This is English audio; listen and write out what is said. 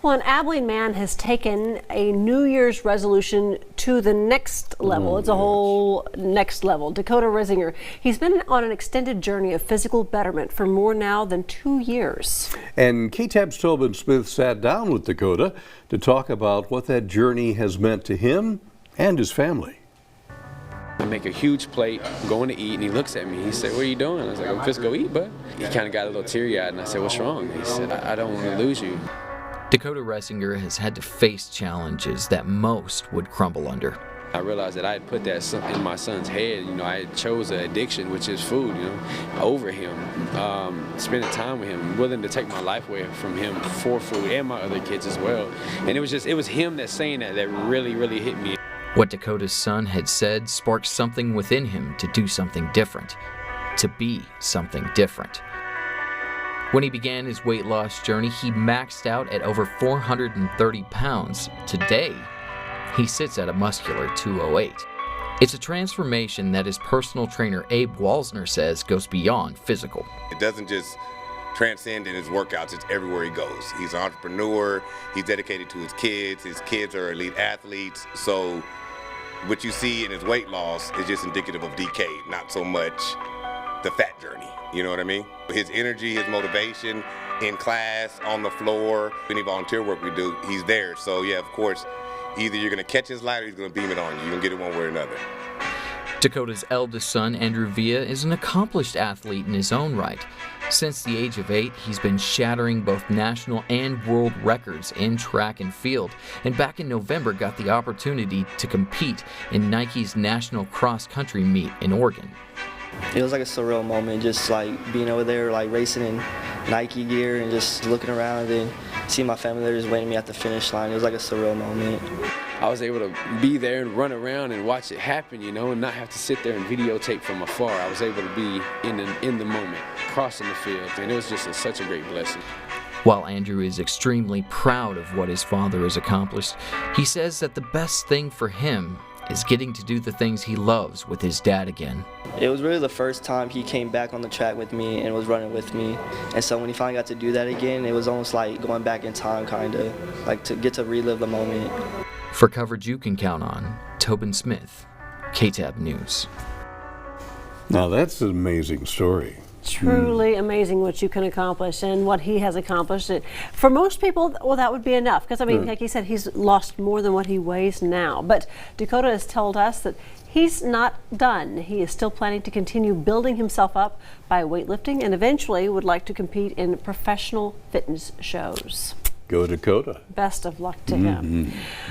Well, an Abilene man has taken a New Year's resolution to the next level. It's a whole next level. Dakota Risinger, he's been on an extended journey of physical betterment for more now than 2 years. And KTAB's Tobin Smith sat down with Dakota to talk about what that journey has meant to him and his family. I make a huge plate, going to eat, and he looks at me. He said, "What are you doing?" I was like, "I'm just go eat, bud." He kind of got a little teary-eyed, and I said, "What's wrong?" He said, "I don't want to lose you." Dakota Risinger has had to face challenges that most would crumble under. I realized that I had put that in my son's head. You know, I had chose an addiction, which is food, you know, over him. Spending time with him, willing to take my life away from him for food and my other kids as well. And it was him that's saying that really hit me. What Dakota's son had said sparked something within him to do something different, to be something different. When he began his weight loss journey, he maxed out at over 430 pounds. Today, he sits at a muscular 208. It's a transformation that his personal trainer Abe Walsner says goes beyond physical. It doesn't just transcend in his workouts, it's everywhere he goes. He's an entrepreneur, he's dedicated to his kids are elite athletes, so what you see in his weight loss is just indicative of decay, not so much the fat journey, you know what I mean? His energy, his motivation in class, on the floor, any volunteer work we do, he's there. So yeah, of course, either you're gonna catch his light or he's gonna beam it on you. You're gonna get it one way or another. Dakota's eldest son, Andrew Villa, is an accomplished athlete in his own right. Since the age of 8, he's been shattering both national and world records in track and field, and back in November got the opportunity to compete in Nike's national cross-country meet in Oregon. It was like a surreal moment, just like being over there, like racing in Nike gear and just looking around and seeing my family there just waiting me at the finish line. It was like a surreal moment. I was able to be there and run around and watch it happen, you know, and not have to sit there and videotape from afar. I was able to be in the moment, crossing the field, and it was just such a great blessing. While Andrew is extremely proud of what his father has accomplished, he says that the best thing for him is getting to do the things he loves with his dad again. It was really the first time he came back on the track with me and was running with me. And so when he finally got to do that again, it was almost like going back in time, kind of, like to get to relive the moment. For coverage you can count on, Tobin Smith, KTAB News. Now that's an amazing story. Truly amazing what you can accomplish and what he has accomplished. For most people, well, that would be enough because, I mean, like he said, he's lost more than what he weighs now. But Dakota has told us that he's not done. He is still planning to continue building himself up by weightlifting and eventually would like to compete in professional fitness shows. Go Dakota. Best of luck to him.